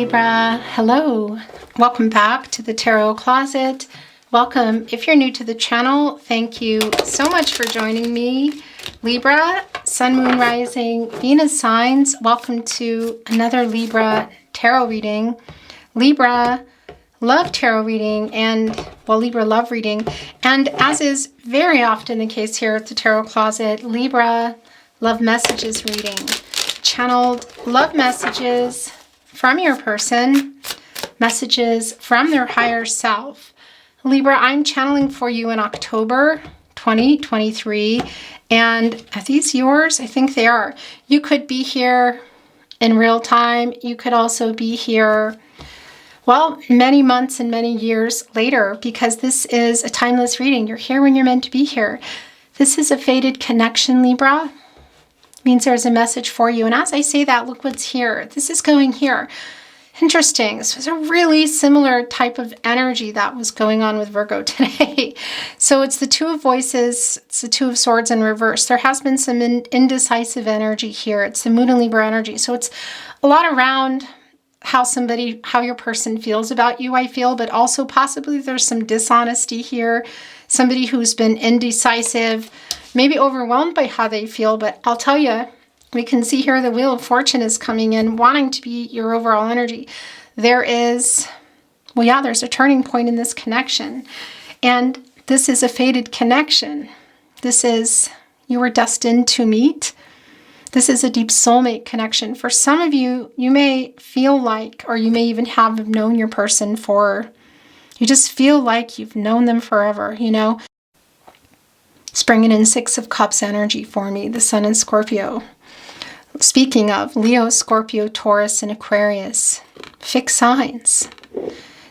Libra. Hello. Welcome back to the Tarot Closet. Welcome. If you're new to the channel, thank you so much for joining me. Libra, Sun, Moon, Rising, Venus signs. Welcome to another Libra Tarot Reading. Libra Love Tarot Reading and, well, Libra Love Reading. And as is very often the case here at the Tarot Closet, Libra Love Messages Reading. Channeled love messages from your person, messages from their higher self. Libra, I'm channeling for you in October 2023. And are these yours? I think they are. You could be here in real time. You could also be here, well, many months and many years later, because this is a timeless reading. You're here when you're meant to be here. This is a fated connection, Libra. Means there's a message for you. And as I say that, look what's here. This is going here. Interesting. This was a really similar type of energy that was going on with Virgo today. So it's the Two of Voices. It's the Two of Swords in reverse. There has been some indecisive energy here. It's the Moon and Libra energy. So it's a lot around how your person feels about you, I feel, but also possibly there's some dishonesty here. Somebody who's been indecisive, maybe overwhelmed by how they feel, but I'll tell you, we can see here the Wheel of Fortune is coming in, wanting to be your overall energy. There is, well, yeah, there's a turning point in this connection. And this is a fated connection. This is, you were destined to meet. This is a deep soulmate connection. For some of you, you may feel like, or you may even have known your person for, you just feel like you've known them forever, you know. It's bringing in Six of Cups energy for me, the Sun in Scorpio. Speaking of Leo, Scorpio, Taurus, and Aquarius, fixed signs.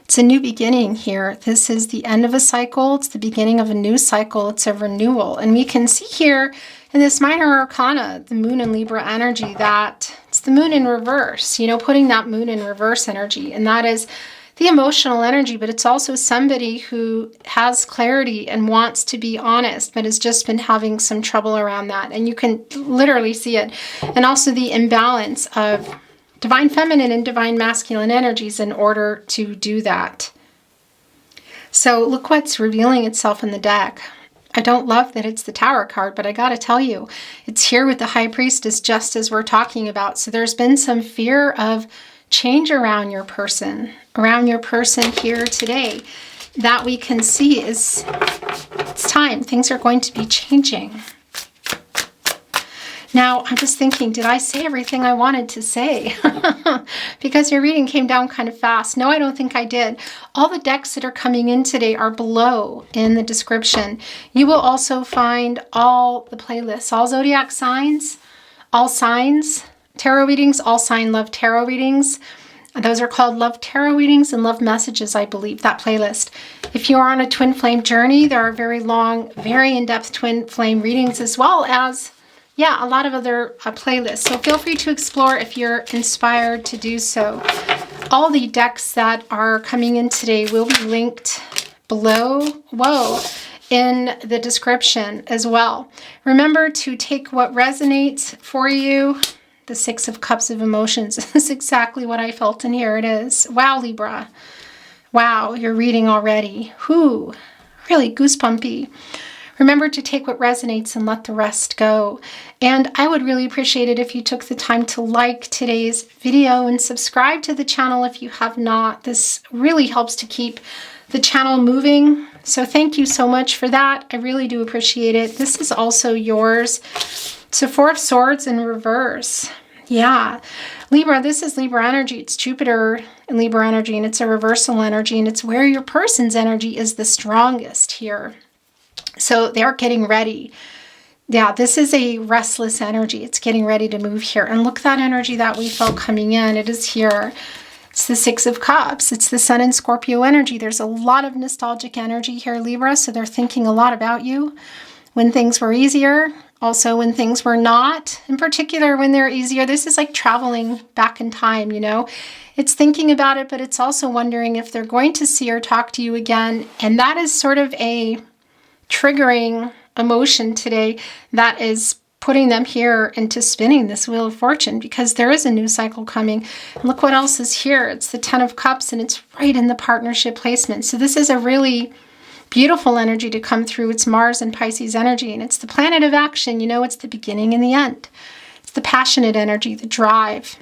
It's a new beginning here. This is the end of a cycle. It's the beginning of a new cycle. It's a renewal. And we can see here in this minor arcana, the Moon and Libra energy, that it's the Moon in reverse, you know, putting that Moon in reverse energy. And that is the emotional energy, but it's also somebody who has clarity and wants to be honest, but has just been having some trouble around that. And you can literally see it. And also the imbalance of divine feminine and divine masculine energies in order to do that. So look what's revealing itself in the deck. I don't love that it's the Tower card, but I got to tell you, it's here with the High Priestess, just as we're talking about. So there's been some fear of change around your person here today that we can see is, it's time. Things are going to be changing. Now, I'm just thinking, did I say everything I wanted to say? Because your reading came down kind of fast. No, I don't think I did. All the decks that are coming in today are below in the description. You will also find all the playlists, all zodiac signs, all signs, tarot readings, all sign love tarot readings. Those are called Love Tarot Readings and Love Messages, I believe, that playlist. If you are on a twin flame journey, there are very long, very in-depth twin flame readings, as well as, yeah, a lot of other playlists. So feel free to explore if you're inspired to do so. All the decks that are coming in today will be linked below, in the description as well. Remember to take what resonates for you. The Six of Cups of Emotions is exactly what I felt, and here it is. Wow, Libra. Wow, you're reading already. Whew, really goosebumpy. Remember to take what resonates and let the rest go. And I would really appreciate it if you took the time to like today's video and subscribe to the channel if you have not. This really helps to keep the channel moving. So thank you so much for that. I really do appreciate it. This is also yours. So Four of Swords in reverse. Yeah. Libra, this is Libra energy. It's Jupiter in Libra energy, and it's a reversal energy, and it's where your person's energy is the strongest here. So they're getting ready. Yeah, this is a restless energy. It's getting ready to move here. And look, that energy that we felt coming in, it is here. It's the Six of Cups. It's the Sun in Scorpio energy. There's a lot of nostalgic energy here, Libra, so they're thinking a lot about you when things were easier. Also, when things were not, in particular, when they're easier. This is like traveling back in time, you know. It's thinking about it, but it's also wondering if they're going to see or talk to you again. And that is sort of a triggering emotion today that is putting them here into spinning this Wheel of Fortune, because there is a new cycle coming. And look what else is here. It's the Ten of Cups, and it's right in the partnership placement. So this is a really beautiful energy to come through. It's Mars and Pisces energy, and it's the planet of action. You know, it's the beginning and the end. It's the passionate energy, the drive.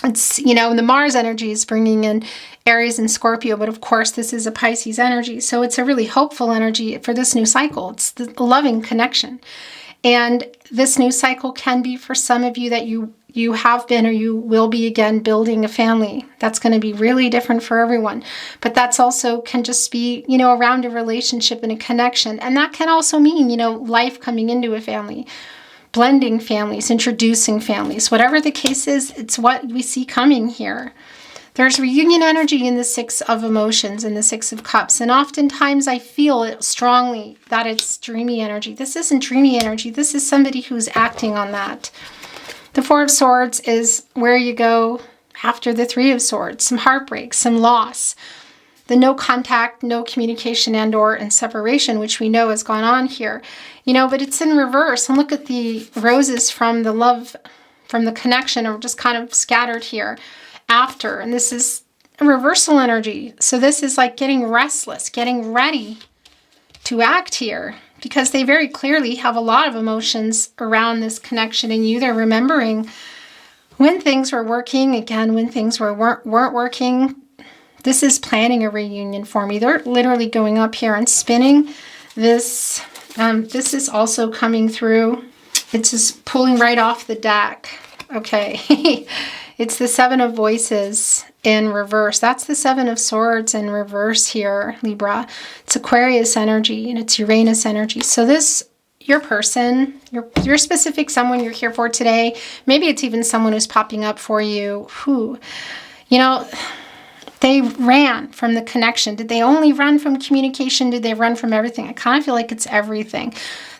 It's, you know, the Mars energy is bringing in Aries and Scorpio, but of course this is a Pisces energy. So it's a really hopeful energy for this new cycle. It's the loving connection. And this new cycle can be for some of you that you have been or you will be again building a family. That's going to be really different for everyone. But that's also can just be, you know, around a relationship and a connection. And that can also mean, you know, life coming into a family, blending families, introducing families. Whatever the case is, it's what we see coming here. There's reunion energy in the Six of Emotions and the Six of Cups. And oftentimes I feel it strongly that it's dreamy energy. This isn't dreamy energy. This is somebody who's acting on that. The Four of Swords is where you go after the Three of Swords. Some heartbreak, some loss. The no contact, no communication and or in separation, which we know has gone on here. You know, but it's in reverse. And look at the roses from the love, from the connection are just kind of scattered here after. And this is a reversal energy. So this is like getting restless, getting ready to act here, because they very clearly have a lot of emotions around this connection in you. They're remembering when things were working, again, when things weren't working. This is planning a reunion for me. They're literally going up here and spinning this. This is also coming through. It's just pulling right off the deck. Okay. It's the Seven of Voices in reverse. That's the Seven of Swords in reverse here, Libra. It's Aquarius energy and it's Uranus energy. So this, your person, your specific someone you're here for today, maybe it's even someone who's popping up for you who, you know, they ran from the connection. Did they only run from communication? Did they run from everything? I kind of feel like it's everything.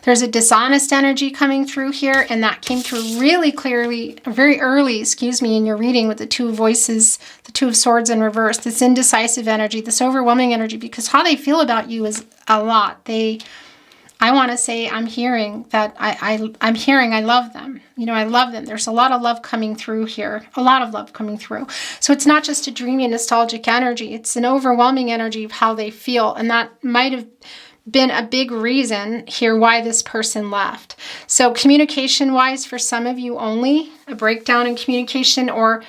There's a dishonest energy coming through here, and that came through really clearly, very early, in your reading with the Two of Voices, the Two of Swords in reverse, this indecisive energy, this overwhelming energy, because how they feel about you is a lot. I want to say, I'm hearing that I'm hearing I love them. You know, I love them. There's a lot of love coming through here. A lot of love coming through. So it's not just a dreamy, nostalgic energy. It's an overwhelming energy of how they feel. And that might have been a big reason here why this person left. So communication-wise, for some of you only, a breakdown in communication or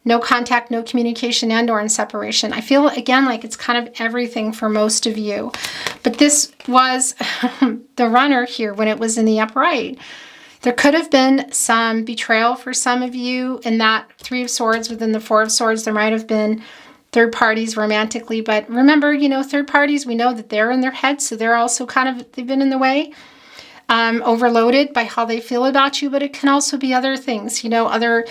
no contact, no communication, and or in separation. I feel, again, like it's kind of everything for most of you. But this was the runner here when it was in the upright. There could have been some betrayal for some of you in that Three of Swords within the Four of Swords. There might have been third parties romantically. But remember, you know, third parties, we know that they're in their heads. So they're also kind of, they've been in the way. Overloaded by how they feel about you. But it can also be other things, you know, other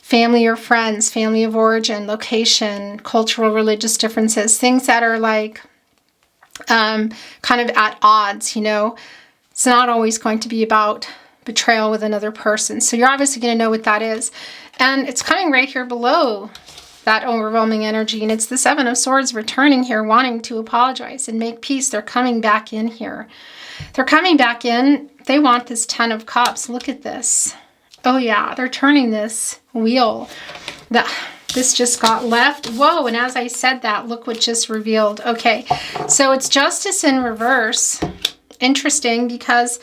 family or friends, family of origin, location, cultural, religious differences, things that are like kind of at odds, you know. It's not always going to be about betrayal with another person. So you're obviously going to know what that is. And it's coming right here below that overwhelming energy. And it's the Seven of Swords returning here, wanting to apologize and make peace. They're coming back in here. They're coming back in. They want this Ten of Cups. Look at this. Oh yeah, they're turning this wheel. This just got left. Whoa, and as I said that, look what just revealed. Okay, so it's Justice in reverse. Interesting because,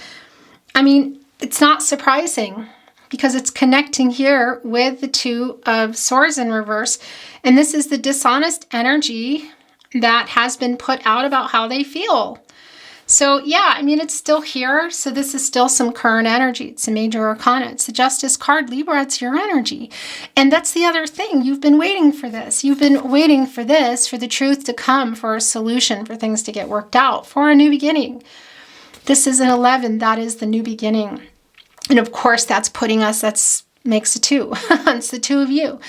I mean, it's not surprising because it's connecting here with the Two of Swords in reverse. And this is the dishonest energy that has been put out about how they feel. So yeah, I mean, it's still here. So this is still some current energy. It's a major arcana. It's the Justice card, Libra. It's your energy. And that's the other thing. You've been waiting for this. You've been waiting for this, for the truth to come, for a solution, for things to get worked out, for a new beginning. This is an 11. That is the new beginning. And of course, that's putting us, makes a 2. It's the two of you.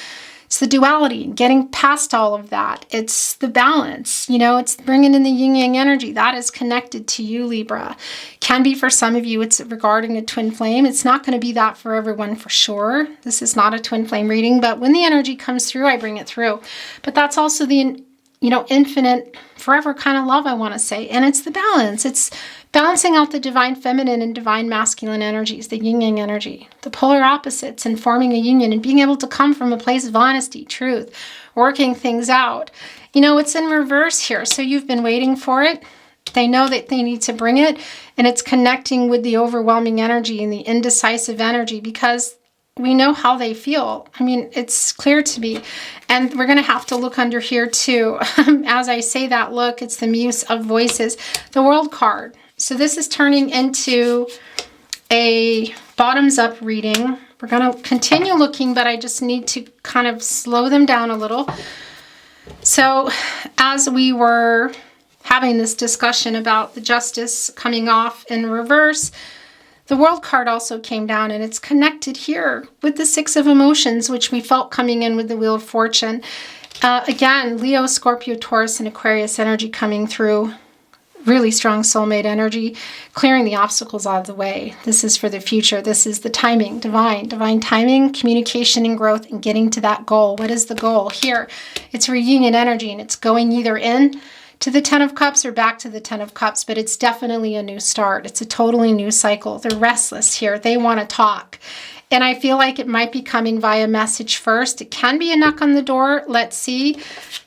It's the duality, getting past all of that. It's the balance, you know, it's bringing in the yin yang energy. That is connected to you, Libra. Can be for some of you, it's regarding a twin flame. It's not going to be that for everyone for sure. This is not a twin flame reading, but when the energy comes through, I bring it through. But that's also the infinite, forever kind of love, I want to say. And it's the balance. It's balancing out the divine feminine and divine masculine energies, the yin-yang energy, the polar opposites, and forming a union and being able to come from a place of honesty, truth, working things out. It's in reverse here. So you've been waiting for it. They know that they need to bring it, and it's connecting with the overwhelming energy and the indecisive energy because we know how they feel. It's clear to me. And we're going to have to look under here too. As I say that, look, it's the Muse of Voices, the World card. So this is turning into a bottoms-up reading. We're going to continue looking, but I just need to kind of slow them down a little. So as we were having this discussion about the Justice coming off in reverse, the World card also came down, and it's connected here with the Six of Emotions, which we felt coming in with the Wheel of Fortune. Again, Leo, Scorpio, Taurus, and Aquarius energy coming through. Really strong soulmate energy, clearing the obstacles out of the way. This is for the future. This is the timing, divine timing, communication and growth, and getting to that goal. What is the goal? Here, it's reunion energy, and it's going either in to the Ten of Cups or back to the Ten of Cups, but it's definitely a new start. It's a totally new cycle. They're restless here. They want to talk. And I feel like it might be coming via message first. It can be a knock on the door. Let's see.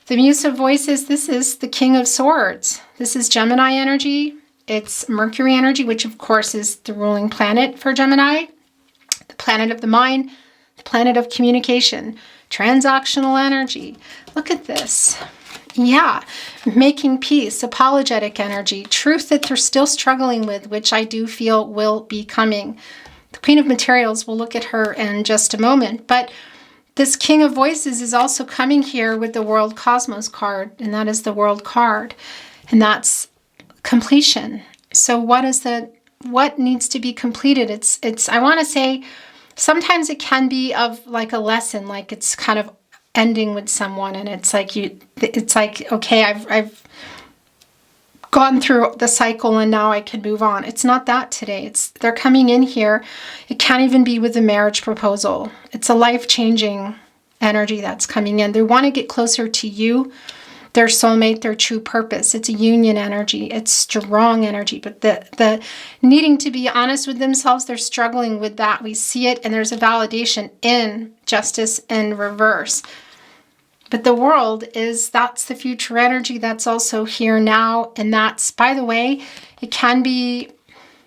The Muse of Voices, this is the King of Swords. This is Gemini energy. It's Mercury energy, which of course is the ruling planet for Gemini. The planet of the mind, the planet of communication, transactional energy. Look at this. Yeah, making peace, apologetic energy, truth that they're still struggling with, which I do feel will be coming. The Queen of Materials, we'll look at her in just a moment. But this King of Voices is also coming here with the World Cosmos card, and that is the World card. And that's completion. So what needs to be completed? It's I want to say sometimes it can be of like a lesson, like it's kind of ending with someone, and it's like okay, I've gone through the cycle and now I can move on. It's not that today. They're coming in here. It can't even be with a marriage proposal. It's a life-changing energy that's coming in. They want to get closer to you, their soulmate, their true purpose. It's a union energy. It's strong energy, but the needing to be honest with themselves, they're struggling with that. We see it, and there's a validation in Justice in reverse. But the World that's the future energy that's also here now. And that's, by the way, it can be,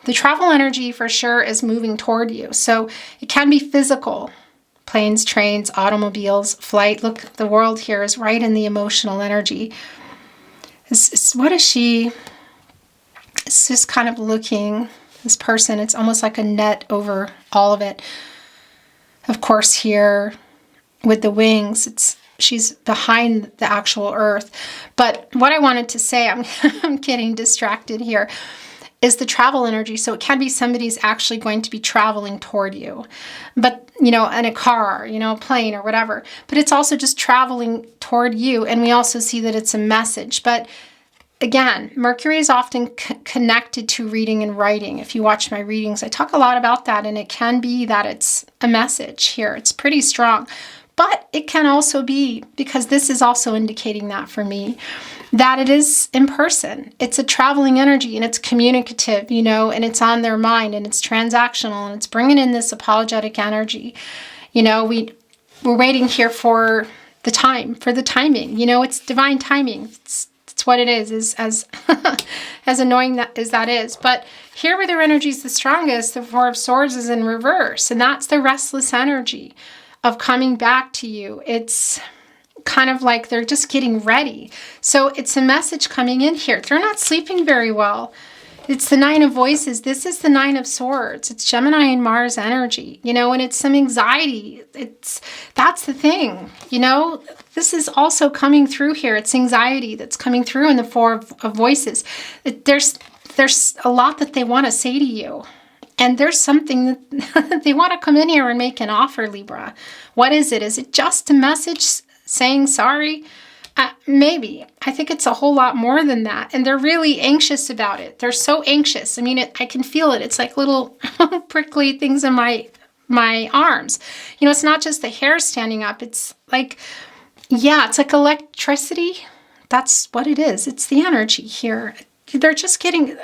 the travel energy for sure is moving toward you. So it can be physical, planes, trains, automobiles, flight. Look, the World here is right in the emotional energy. What is she? It's just kind of looking, this person, it's almost like a net over all of it. Of course, here with the wings, she's behind the actual earth. But what I wanted to say, I'm getting distracted here, is the travel energy. So it can be somebody's actually going to be traveling toward you, but, in a car, a plane or whatever. But it's also just traveling toward you. And we also see that it's a message. But again, Mercury is often connected to reading and writing. If you watch my readings, I talk a lot about that. And it can be that it's a message here. It's pretty strong. But it can also be, because this is also indicating that for me, that it is in person. It's a traveling energy, and it's communicative, and it's on their mind, and it's transactional, and it's bringing in this apologetic energy. We're waiting here for the timing. It's divine timing. It's what it is as as annoying as that is. But here where their energy is the strongest, the Four of Swords is in reverse, and that's the restless energy of coming back to you. It's kind of like they're just getting ready. So it's a message coming in here. They're not sleeping very well. It's the Nine of Voices. This is the Nine of Swords. It's Gemini and Mars energy, and it's some anxiety. That's the thing, this is also coming through here. It's anxiety that's coming through in the Four of Voices. There's a lot that they want to say to you. And there's something that they want to come in here and make an offer, Libra. What is it? Is it just a message saying sorry? Maybe. I think it's a whole lot more than that. And they're really anxious about it. They're so anxious. I can feel it. It's like little prickly things in my arms. It's not just the hair standing up. It's like, it's like electricity. That's what it is. It's the energy here. They're just getting,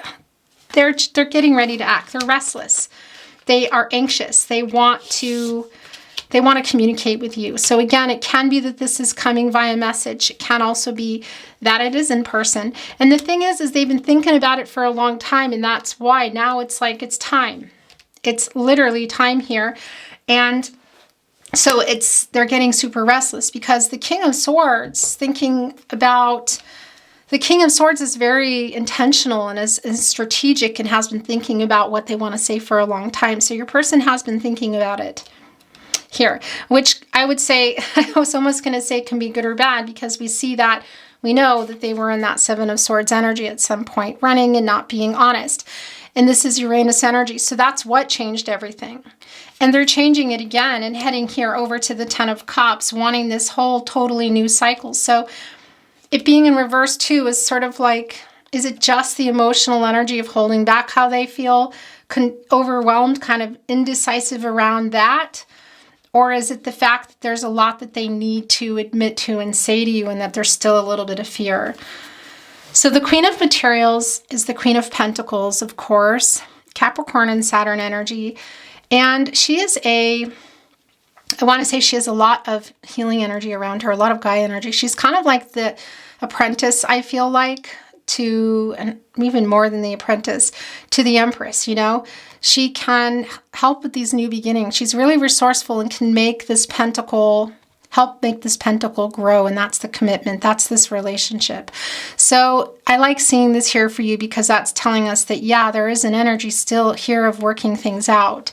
they're getting ready to act. They're restless. They are anxious. They want to communicate with you. So again, it can be that this is coming via message. It can also be that it is in person. And the thing is they've been thinking about it for a long time, and that's why now it's like it's time. It's literally time here. And so they're getting super restless because the King of Swords, the King of Swords is very intentional and is strategic and has been thinking about what they want to say for a long time. So your person has been thinking about it here, which I would say, I was almost going to say can be good or bad, because we know that they were in that Seven of Swords energy at some point, running and not being honest. And this is Uranus energy. So that's what changed everything. And they're changing it again and heading here over to the Ten of Cups, wanting this whole totally new cycle. So it being in reverse too is sort of like, is it just the emotional energy of holding back how they feel, overwhelmed, kind of indecisive around that? Or is it the fact that there's a lot that they need to admit to and say to you, and that there's still a little bit of fear? So the Queen of Materials is the Queen of Pentacles, of course, Capricorn and Saturn energy. And she is I want to say she has a lot of healing energy around her, a lot of Gaia energy. She's kind of like the apprentice, I feel like, and even more than the apprentice, to the Empress, She can help with these new beginnings. She's really resourceful and can help make this pentacle grow, and that's the commitment. That's this relationship. So I like seeing this here for you, because that's telling us that, yeah, there is an energy still here of working things out.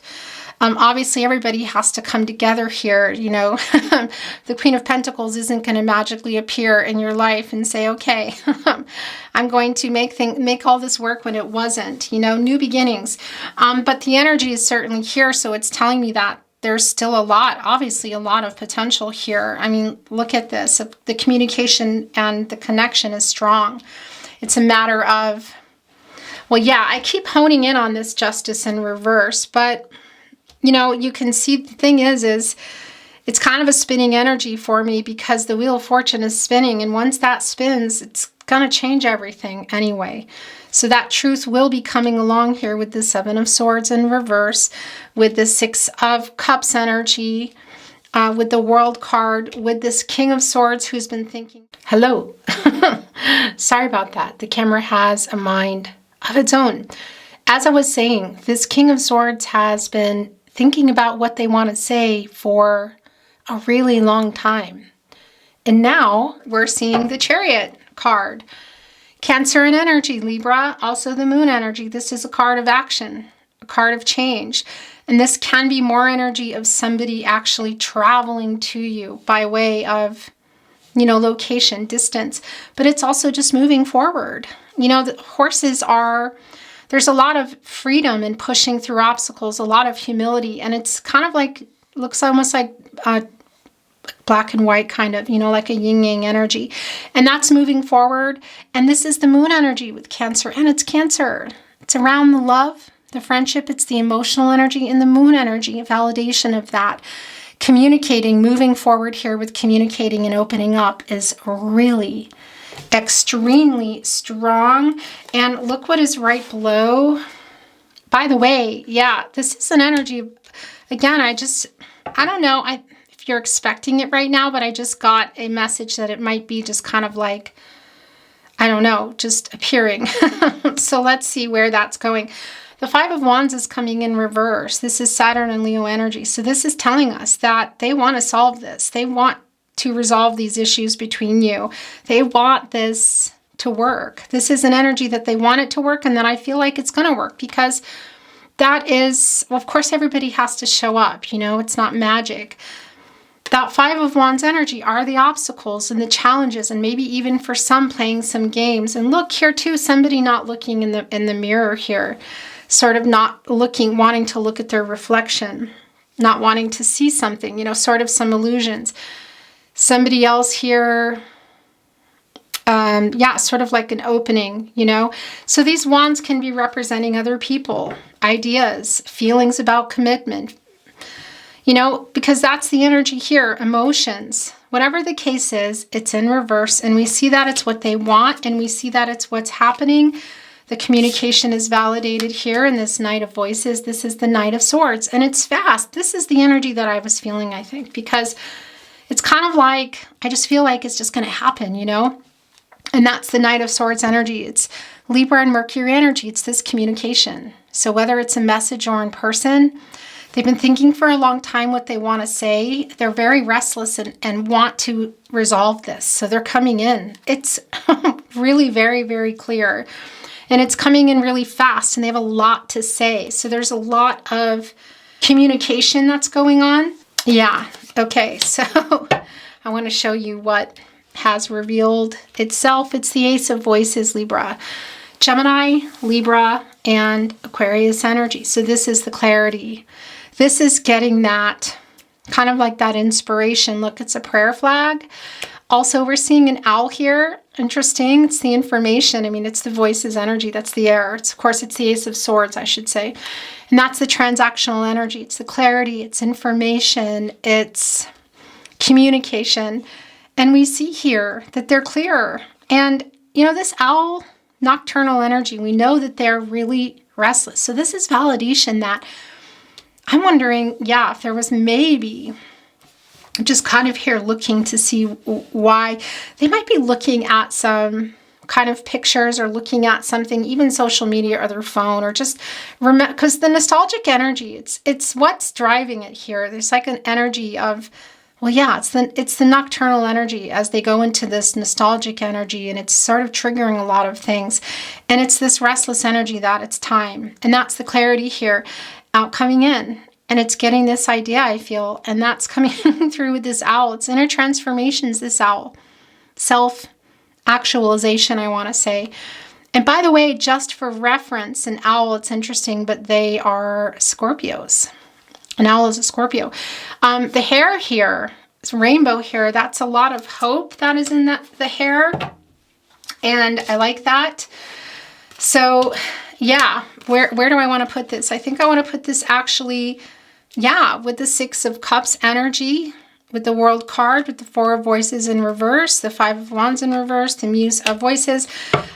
Obviously, everybody has to come together here, The Queen of Pentacles isn't going to magically appear in your life and say, okay, I'm going to make all this work when it wasn't, new beginnings. But the energy is certainly here, so it's telling me that there's still obviously a lot of potential here. I mean, look at this. The communication and the connection is strong. It's a matter of, well, yeah, I keep honing in on this Justice in reverse, but you can see the thing is it's kind of a spinning energy for me, because the Wheel of Fortune is spinning, and once that spins, it's going to change everything anyway. So that truth will be coming along here with the Seven of Swords in reverse, with the Six of Cups energy, with the World card, with this King of Swords who's been thinking. Hello. Sorry about that. The camera has a mind of its own. As I was saying, this King of Swords has been thinking about what they want to say for a really long time. And now we're seeing the Chariot card. Cancer and energy, Libra, also the Moon energy. This is a card of action, a card of change. And this can be more energy of somebody actually traveling to you by way of, location, distance. But it's also just moving forward. The horses there's a lot of freedom in pushing through obstacles, a lot of humility, and it's kind of like, looks almost like black and white kind of, like a yin-yang energy. And that's moving forward. And this is the Moon energy with Cancer, and it's Cancer. It's around the love, the friendship, it's the emotional energy, and the Moon energy, a validation of that. Communicating, moving forward here with communicating and opening up is really extremely strong. And look what is right below. By the way, yeah, this is an energy of, again, I don't know if you're expecting it right now, but I just got a message that it might be just kind of like, I don't know, just appearing. So let's see where that's going. The Five of Wands is coming in reverse. This is Saturn and Leo energy. So this is telling us that they want to solve this. They want to resolve these issues between you. They want this to work. This is an energy that they want it to work, and that I feel like it's going to work, because that is, well, of course, everybody has to show up. It's not magic. That Five of Wands energy are the obstacles and the challenges, and maybe even for some playing some games. And look here too, somebody not looking in the mirror here, sort of not looking, wanting to look at their reflection, not wanting to see something, sort of some illusions. Somebody else here, sort of like an opening, So these wands can be representing other people, ideas, feelings about commitment, because that's the energy here, emotions. whatever the case is, it's in reverse, and we see that it's what they want, and we see that it's what's happening. The communication is validated here in this Knight of Voices. This is the Knight of Swords, and it's fast. This is the energy that I was feeling, I think, because it's kind of like, I just feel like it's just going to happen, you know? And that's the Knight of Swords energy. It's Libra and Mercury energy. It's this communication. So whether it's a message or in person, they've been thinking for a long time what they want to say. They're very restless and want to resolve this. So they're coming in. It's really very, very clear. And it's coming in really fast, and they have a lot to say. So there's a lot of communication that's going on. Yeah, okay, so I want to show you what has revealed itself. It's the Ace of Voices, Libra, Gemini, Libra, and Aquarius energy. So this is the clarity. This is getting that, kind of like that inspiration. Look, it's a prayer flag. Also, we're seeing an owl here. Interesting. It's the information. I mean, it's the Voices energy. That's the air. It's, of course, it's the Ace of Swords, I should say. And that's the transactional energy. It's the clarity. It's information. It's communication. And we see here that they're clearer. And, you know, this owl nocturnal energy, we know that they're really restless. So this is validation that I'm wondering, yeah, if there was maybe just kind of here looking to see why they might be looking at some kind of pictures or looking at something, even social media or their phone, or just remember, because the nostalgic energy, it's what's driving it here. There's like an energy of, well, yeah, it's the nocturnal energy as they go into this nostalgic energy, and it's sort of triggering a lot of things. And it's this restless energy that it's time. And that's the clarity here out coming in. And it's getting this idea, I feel, and that's coming through with this owl. It's inner transformations, this owl. Self-actualization, I want to say. And by the way, just for reference, an owl, it's interesting, but they are Scorpios. An owl is a Scorpio. The hair here, this rainbow hair, that's a lot of hope that is in the hair. And I like that. So, yeah, where do I want to put this? I think I want to put this actually, yeah, with the Six of Cups energy, with the World card, with the Four of Voices in reverse, the Five of Wands in reverse, the Muse of Voices.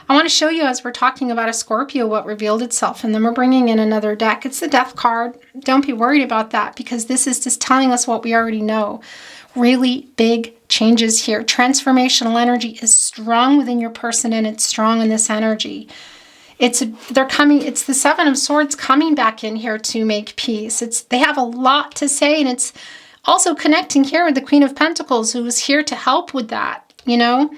I want to show you, as we're talking about a Scorpio, what revealed itself. And then we're bringing in another deck. It's the Death card. Don't be worried about that, because this is just telling us what we already know. Really big changes here. Transformational energy is strong within your person, and it's strong in this energy. It's the Seven of Swords coming back in here to make peace. They have a lot to say, and it's also connecting here with the Queen of Pentacles, who is here to help with that, you know?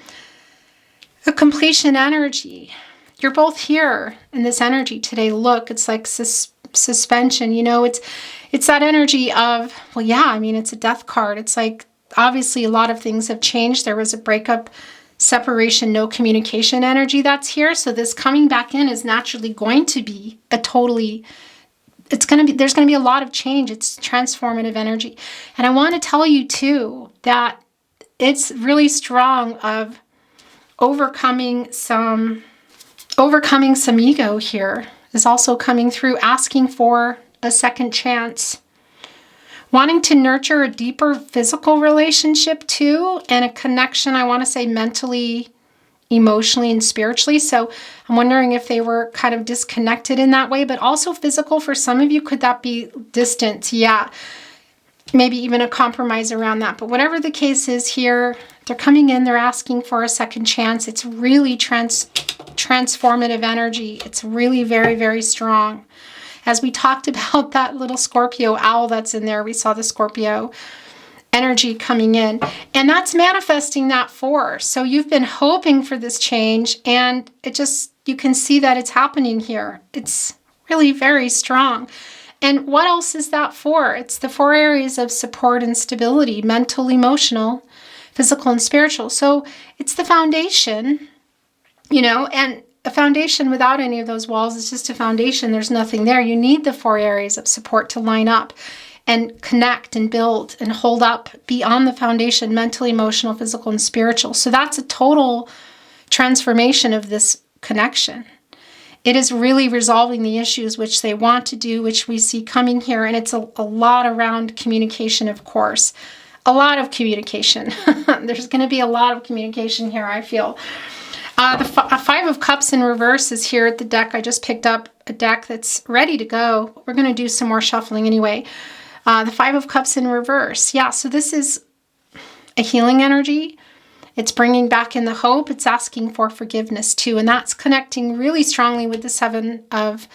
The completion energy. You're both here in this energy today. Look, it's like suspension, you know? It's that energy of, well, yeah, I mean, it's a Death card. It's like, obviously, a lot of things have changed. There was a breakup, separation, no communication energy that's here. So this coming back in is naturally going to be there's going to be a lot of change. It's transformative energy. And I want to tell you too, that it's really strong of overcoming some ego here is also coming through, asking for a second chance. Wanting to nurture a deeper physical relationship too, and a connection, I want to say, mentally, emotionally, and spiritually. So I'm wondering if they were kind of disconnected in that way, but also physical for some of you. Could that be distant? Yeah. Maybe even a compromise around that. But whatever the case is here, they're coming in, they're asking for a second chance. It's really transformative energy. It's really very, very strong. As we talked about that little Scorpio owl that's in there, we saw the Scorpio energy coming in, and that's manifesting that force. So you've been hoping for this change, and you can see that it's happening here. It's really very strong. And what else is that for? It's the 4 areas of support and stability: mental, emotional, physical, and spiritual. So it's the foundation, you know, and a foundation without any of those walls is just a foundation. There's nothing there. You need the 4 areas of support to line up and connect and build and hold up beyond the foundation: mental, emotional, physical, and spiritual. So that's a total transformation of this connection. It is really resolving the issues which they want to do, which we see coming here. And it's a lot around communication, of course. a lot of communication. There's going to be a lot of communication here, I feel. The Five of Cups in reverse is here at the deck. I just picked up a deck that's ready to go. We're going to do some more shuffling anyway. The Five of Cups in reverse. Yeah, so this is a healing energy. It's bringing back in the hope. It's asking for forgiveness too. And that's connecting really strongly with the Seven of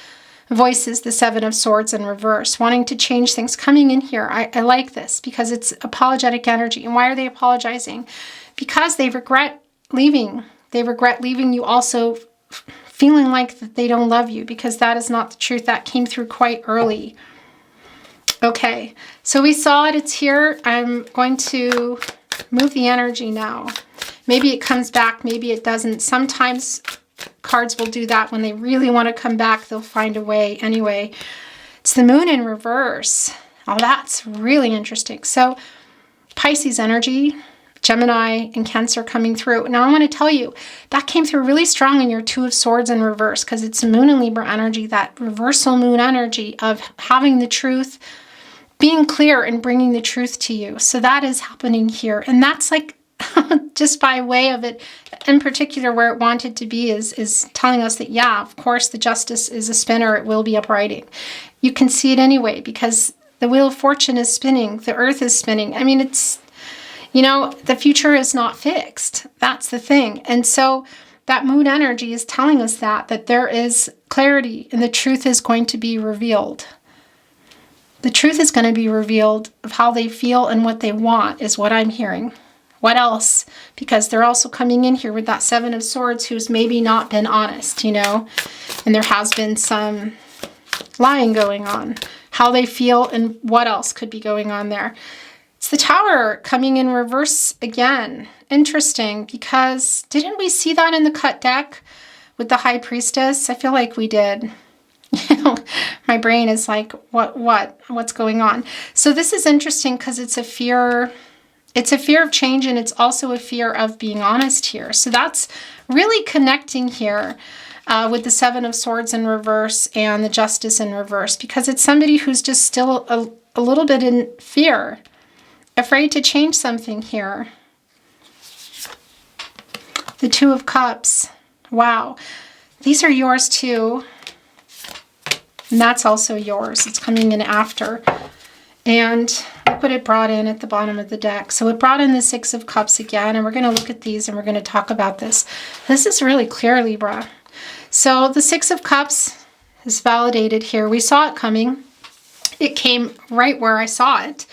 Voices, the Seven of Swords in reverse, wanting to change things. Coming in here, I like this because it's apologetic energy. And why are they apologizing? Because they regret leaving. They regret leaving you, also feeling like that they don't love you, because that is not the truth. That came through quite early. Okay, so we saw it. It's here. I'm going to move the energy now. Maybe it comes back, maybe it doesn't. Sometimes cards will do that. When they really want to come back, they'll find a way anyway. It's the Moon in reverse. Oh, that's really interesting. So Pisces energy, Gemini and Cancer coming through. Now I want to tell you, that came through really strong in your Two of Swords in reverse, because it's Moon and Libra energy, that reversal Moon energy of having the truth, being clear and bringing the truth to you. So that is happening here. And that's like, just by way of it, in particular where it wanted to be is telling us that, yeah, of course, the Justice is a spinner. It will be uprighting. You can see it anyway, because the Wheel of Fortune is spinning. The Earth is spinning. I mean, it's, you know, the future is not fixed. That's the thing. And so that Moon energy is telling us that there is clarity and the truth is going to be revealed. The truth is going to be revealed of how they feel and what they want is what I'm hearing. What else? Because they're also coming in here with that Seven of Swords who's maybe not been honest, you know, and there has been some lying going on. How they feel and what else could be going on there. It's the Tower coming in reverse again. Interesting, because didn't we see that in the cut deck with the High Priestess? I feel like we did. You know, my brain is like, what's going on? So this is interesting because it's a fear. It's a fear of change, and it's also a fear of being honest here. So that's really connecting here with the Seven of Swords in reverse and the Justice in reverse, because it's somebody who's just still a little bit in fear. Afraid to change something here. The Two of Cups. Wow. These are yours too. And that's also yours. It's coming in after. And look what it brought in at the bottom of the deck. So it brought in the Six of Cups again. And we're going to look at these and we're going to talk about this. This is really clear, Libra. So the Six of Cups is validated here. We saw it coming. It came right where I saw it.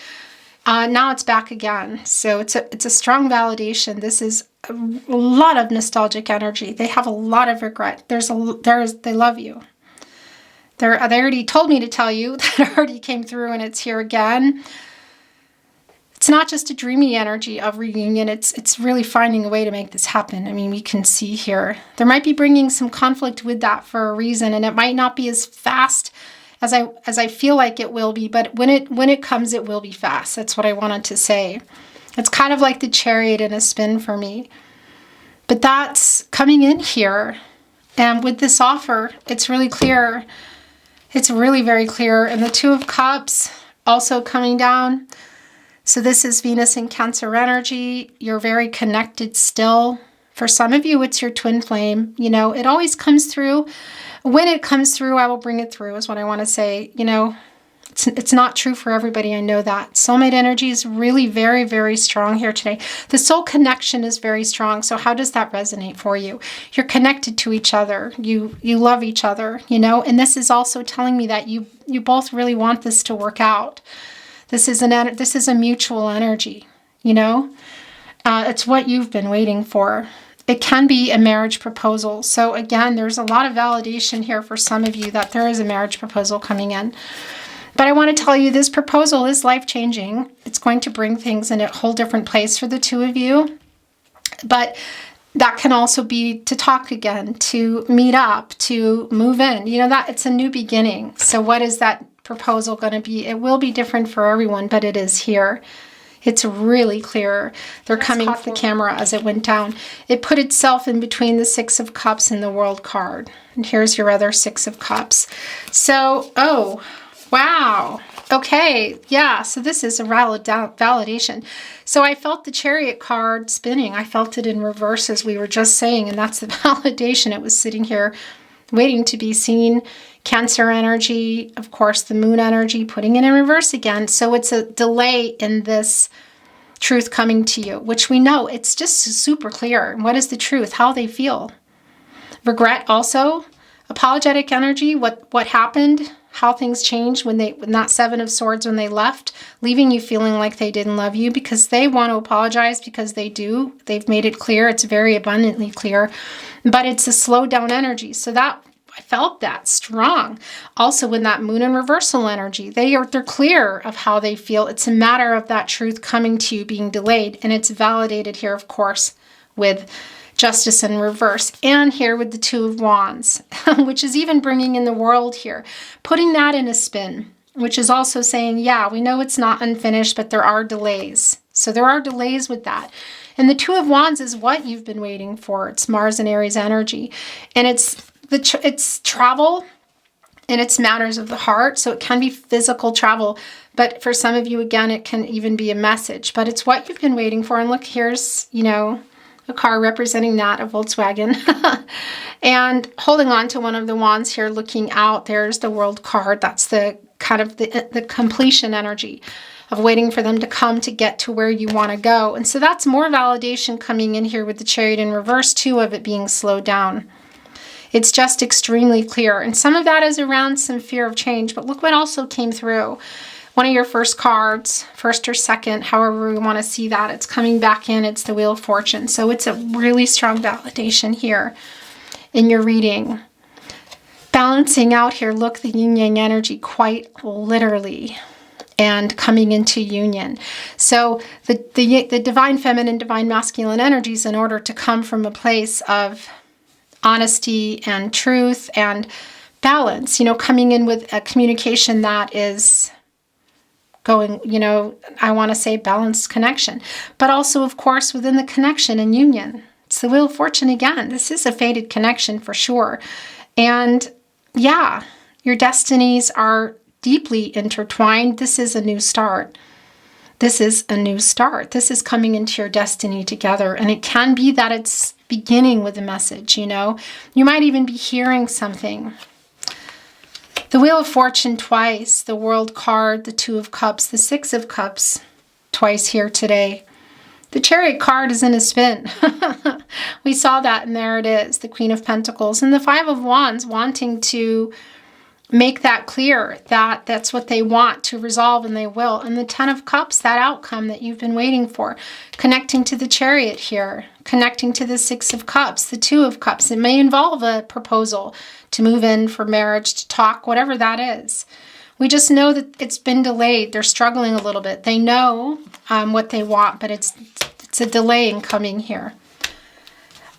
Now it's back again. So it's a strong validation. This is a lot of nostalgic energy. They have a lot of regret. They love you. They already told me to tell you that it already came through, and it's here again. It's not just a dreamy energy of reunion. It's really finding a way to make this happen. I mean, we can see here. There might be bringing some conflict with that for a reason, and it might not be as fast as I feel like it will be, but when it comes, it will be fast. That's what I wanted to say. It's kind of like the Chariot in a spin for me. But that's coming in here. And with this offer, it's really clear. It's really very clear. And the Two of Cups also coming down. So this is Venus in Cancer energy. You're very connected still. For some of you, it's your twin flame. You know, it always comes through. When it comes through, I will bring it through is what I want to say. You know, it's not true for everybody. I know that. Soulmate energy is really very, very strong here today. The soul connection is very strong. So how does that resonate for you? You're connected to each other. You love each other, you know, and this is also telling me that you both really want this to work out. This is a mutual energy, you know. It's what you've been waiting for. It can be a marriage proposal. So again, there's a lot of validation here for some of you that there is a marriage proposal coming in. But I want to tell you, this proposal is life-changing. It's going to bring things in a whole different place for the two of you. But that can also be to talk again, to meet up, to move in. You know, that it's a new beginning. So what is that proposal going to be? It will be different for everyone, but it is here. It's really clear. They're coming off the camera as it went down. It put itself in between the Six of Cups and the World card. And here's your other Six of Cups. So, oh, wow. Okay, yeah, so this is a validation. So I felt the Chariot card spinning. I felt it in reverse, as we were just saying, and that's the validation. It was sitting here waiting to be seen. Cancer energy, of course, the Moon energy, putting it in reverse again. So it's a delay in this truth coming to you, which we know, it's just super clear. What is the truth? How they feel. Regret also. Apologetic energy, what happened, how things changed when that Seven of Swords, when they left, leaving you feeling like they didn't love you, because they want to apologize, because they do. They've made it clear. It's very abundantly clear. But it's a slow down energy. So that I felt that strong. Also, with that Moon in reversal energy, they're clear of how they feel. It's a matter of that truth coming to you being delayed. And it's validated here, of course, with Justice in reverse, and here with the Two of Wands, which is even bringing in the World here, putting that in a spin, which is also saying, yeah, we know it's not unfinished, but there are delays. So there are delays with that. And the Two of Wands is what you've been waiting for. It's Mars and Aries energy. And it's travel, and it's matters of the heart. So it can be physical travel. But for some of you, again, it can even be a message. But it's what you've been waiting for. And look, here's, a car representing that, a Volkswagen. And holding on to one of the wands here, looking out, there's the World card. That's the kind of the completion energy of waiting for them to come to get to where you want to go. And so that's more validation coming in here with the Chariot in reverse, too, of it being slowed down. It's just extremely clear. And some of that is around some fear of change. But look what also came through. One of your first cards, first or second, however we want to see that, it's coming back in. It's the Wheel of Fortune. So it's a really strong validation here in your reading. Balancing out here, look, the yin-yang energy quite literally, and coming into union. So the divine feminine, divine masculine energies, in order to come from a place of honesty and truth and balance, coming in with a communication that is going, I want to say balanced connection, but also, of course, within the connection and union. It's the Wheel of Fortune again. This is a fated connection for sure. And yeah, your destinies are deeply intertwined. This is a new start. This is a new start. This is coming into your destiny together. And it can be that it's beginning with a message, You might even be hearing something. The Wheel of Fortune twice, the World card, the Two of Cups, the Six of Cups twice here today. The Chariot card is in a spin. We saw that, and there it is, the Queen of Pentacles. And the Five of Wands, wanting to make that clear, that that's what they want to resolve, and they will. And the Ten of Cups, that outcome that you've been waiting for, connecting to the Chariot here, connecting to the Six of Cups, the Two of Cups. It may involve a proposal to move in for marriage, to talk, whatever that is. We just know that it's been delayed. They're struggling a little bit. They know what they want, but it's a delay in coming here.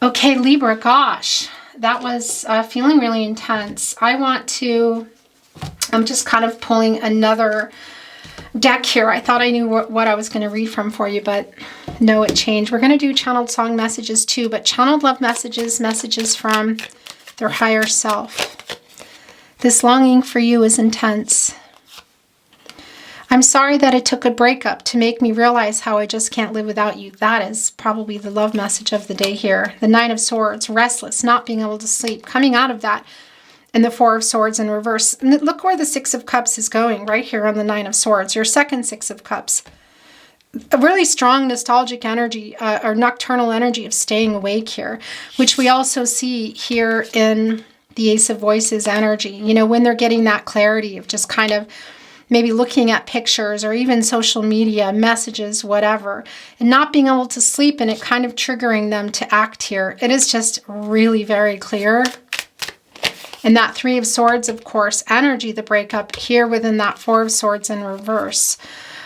Okay, Libra, gosh, that was feeling really intense. I'm just kind of pulling another deck here. I thought I knew what I was going to read from for you, but no, it changed. We're going to do channeled song messages too, but channeled love messages from their higher self. This longing for you is intense. I'm sorry that it took a breakup to make me realize how I just can't live without you. That is probably the love message of the day here. The Nine of Swords, restless, not being able to sleep, coming out of that. And the Four of Swords in reverse. And look where the Six of Cups is going, right here on the Nine of Swords, your second Six of Cups. A really strong nostalgic energy, or nocturnal energy of staying awake here, which we also see here in the Ace of Voices energy. When they're getting that clarity of just kind of maybe looking at pictures or even social media, messages, whatever, and not being able to sleep, and it kind of triggering them to act here. It is just really very clear. And that Three of Swords, of course, energy, the breakup here within that Four of Swords in reverse.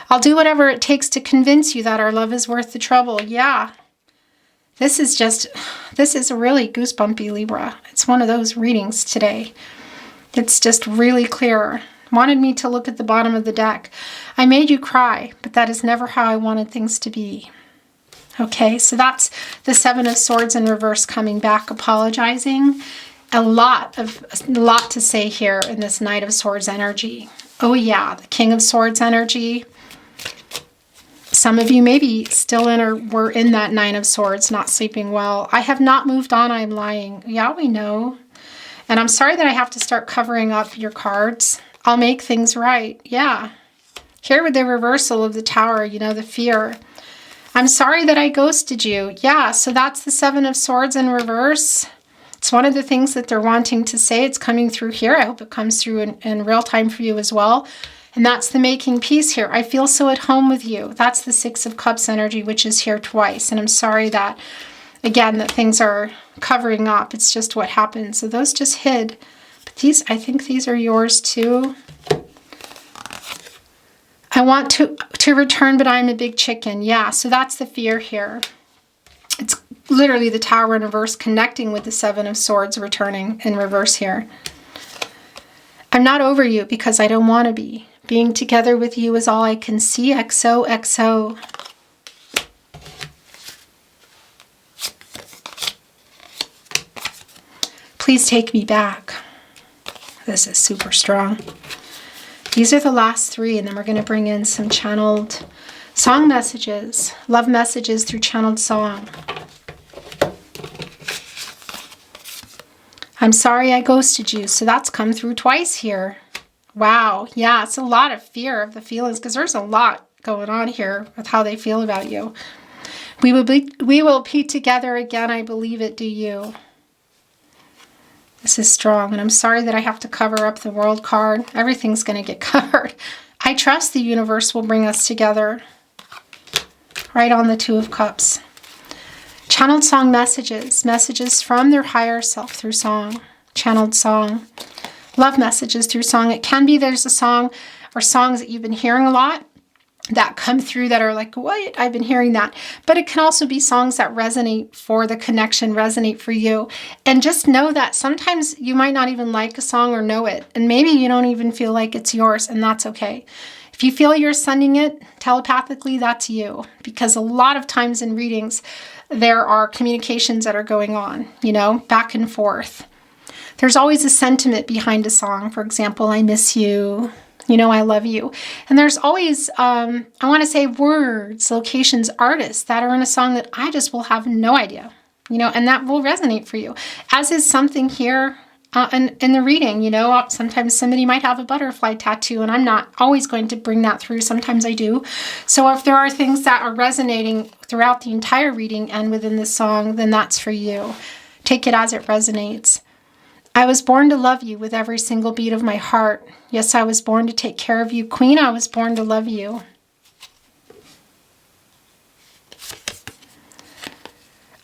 I'll do whatever it takes to convince you that our love is worth the trouble. Yeah. This is a really goosebumpy Libra. It's one of those readings today. It's just really clear. Wanted me to look at the bottom of the deck. I made you cry, but that is never how I wanted things to be. Okay, so that's the Seven of Swords in reverse coming back, apologizing. A lot to say here in this Knight of Swords energy. Oh yeah, the King of Swords energy. Some of you maybe still in or were in that Nine of Swords, not sleeping well. I have not moved on, I'm lying. Yeah, we know. And I'm sorry that I have to start covering up your cards. I'll make things right. Yeah. Here with the reversal of the Tower, you know, the fear. I'm sorry that I ghosted you. Yeah, so that's the Seven of Swords in reverse. It's one of the things that they're wanting to say. It's coming through here. I hope it comes through in real time for you as well. And that's the making peace here. I feel so at home with you. That's the Six of Cups energy, which is here twice. And I'm sorry that, again, that things are covering up. It's just what happens. So those just hid. But these, I think these are yours too. I want to return, but I'm a big chicken. Yeah, so that's the fear here. It's literally the Tower in reverse connecting with the Seven of Swords returning in reverse here. I'm not over you because I don't want to be. Being together with you is all I can see. XOXO. Please take me back. This is super strong. These are the last three, and then we're going to bring in some channeled song messages, love messages through channeled song. I'm sorry I ghosted you. So that's come through twice here. Wow. Yeah, it's a lot of fear of the feelings because there's a lot going on here with how they feel about you. We will be together again. I believe it. Do you? This is strong. And I'm sorry that I have to cover up the World card. Everything's going to get covered. I trust the universe will bring us together. Right on the Two of Cups. Channeled song messages. Messages from their higher self through song. Channeled song. Love messages through song. It can be there's a song or songs that you've been hearing a lot that come through that are like, what? I've been hearing that. But it can also be songs that resonate for the connection, resonate for you. And just know that sometimes you might not even like a song or know it. And maybe you don't even feel like it's yours, and that's okay. If you feel you're sending it telepathically, that's you. Because a lot of times in readings, there are communications that are going on, you know, back and forth. There's always a sentiment behind a song. For example, I miss you. You know, I love you. And there's always, I want to say words, locations, artists that are in a song that I just will have no idea, you know, and that will resonate for you. As is something here in the reading, you know, sometimes somebody might have a butterfly tattoo and I'm not always going to bring that through. Sometimes I do. So if there are things that are resonating throughout the entire reading and within the song, then that's for you. Take it as it resonates. I was born to love you with every single beat of my heart. Yes, I was born to take care of you. Queen, I was born to love you.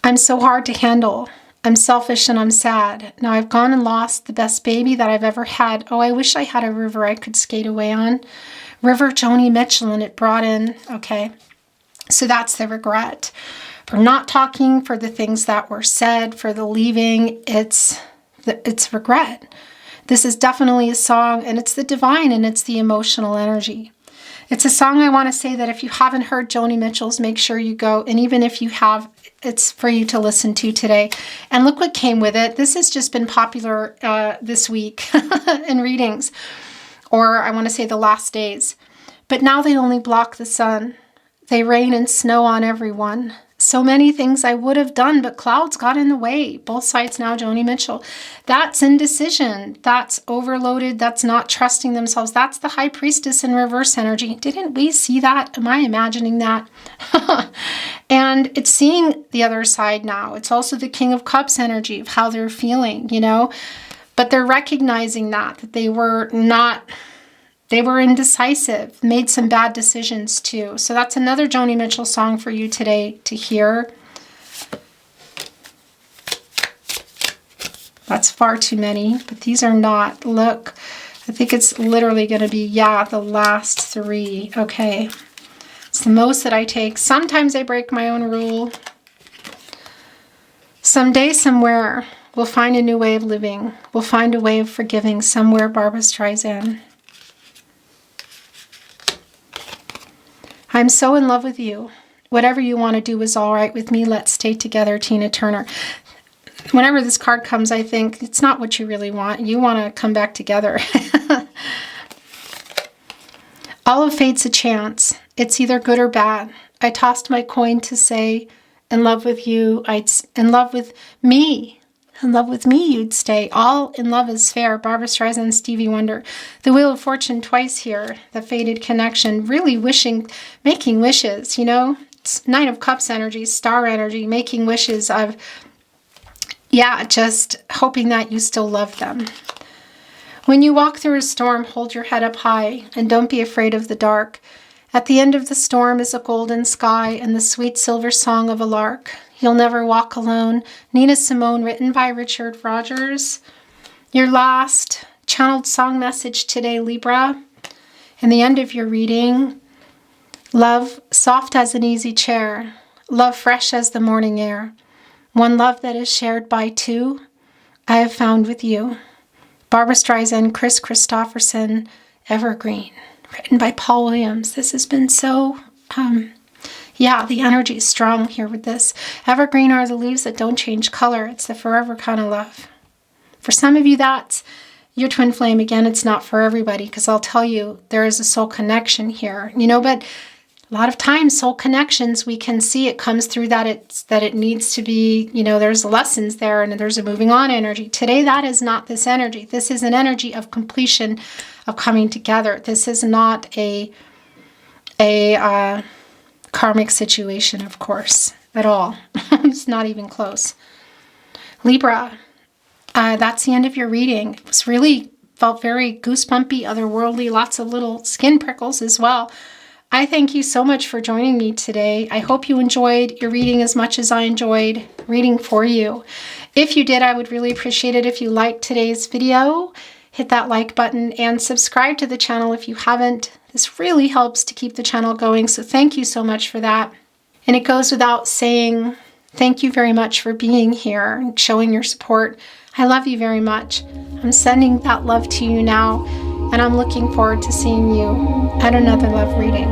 I'm so hard to handle. I'm selfish and I'm sad. Now I've gone and lost the best baby that I've ever had. Oh, I wish I had a river I could skate away on. River Joni Mitchell, and it brought in, okay. So that's the regret. For not talking, for the things that were said, for the leaving, it's regret. This is definitely a song, and it's the divine, and it's the emotional energy. It's a song I want to say that if you haven't heard Joni Mitchell's, make sure you go. And even if you have, it's for you to listen to today. And look what came with it. This has just been popular this week in readings, or I want to say the last days. But now they only block the sun. They rain and snow on everyone. So many things I would have done, but clouds got in the way. Both sides now, Joni Mitchell. That's indecision. That's overloaded. That's not trusting themselves. That's the High Priestess in reverse energy. Didn't we see that? Am I imagining that? And it's seeing the other side now. It's also the King of Cups energy of how they're feeling, you know. But they're recognizing that they were not... They were indecisive, made some bad decisions too. So that's another Joni Mitchell song for you today to hear. That's far too many, but these are not. Look, I think it's literally going to be, yeah, the last three. Okay. It's the most that I take. Sometimes I break my own rule. Someday, somewhere, we'll find a new way of living. We'll find a way of forgiving somewhere, Barbra Streisand. I'm so in love with you. Whatever you want to do is all right with me. Let's stay together, Tina Turner. Whenever this card comes, I think it's not what you really want. You want to come back together. All of fate's a chance. It's either good or bad. I tossed my coin to say, in love with you, in love with me. In love with me, you'd stay. All in love is fair. Barbra Streisand, Stevie Wonder. The Wheel of Fortune twice here. The fated connection. Really making wishes, you know? It's Nine of Cups energy, star energy, making wishes of, yeah, just hoping that you still love them. When you walk through a storm, hold your head up high and don't be afraid of the dark. At the end of the storm is a golden sky and the sweet silver song of a lark. You'll never walk alone. Nina Simone, written by Richard Rogers. Your last channeled song message today, Libra. In the end of your reading, love soft as an easy chair. Love fresh as the morning air. One love that is shared by two, I have found with you. Barbra Streisand, Chris Christopherson, Evergreen, written by Paul Williams. This has been so, yeah, the energy is strong here with this. Evergreen are the leaves that don't change color. It's the forever kind of love. For some of you, that's your twin flame. Again, it's not for everybody, because I'll tell you, there is a soul connection here, you know, but a lot of times soul connections, we can see it comes through that it needs to be, you know, there's lessons there and there's a moving on energy. Today, that is not this energy. This is an energy of completion, of coming together. This is not a karmic situation, of course, at all. It's not even close. Libra, that's the end of your reading. It was really, felt very goosebumpy, otherworldly, lots of little skin prickles as well. I thank you so much for joining me today. I hope you enjoyed your reading as much as I enjoyed reading for you. If you did, I would really appreciate it if you liked today's video. Hit that like button and subscribe to the channel if you haven't. This really helps to keep the channel going, so thank you so much for that. And it goes without saying, thank you very much for being here and showing your support. I love you very much. I'm sending that love to you now. And I'm looking forward to seeing you at another love reading.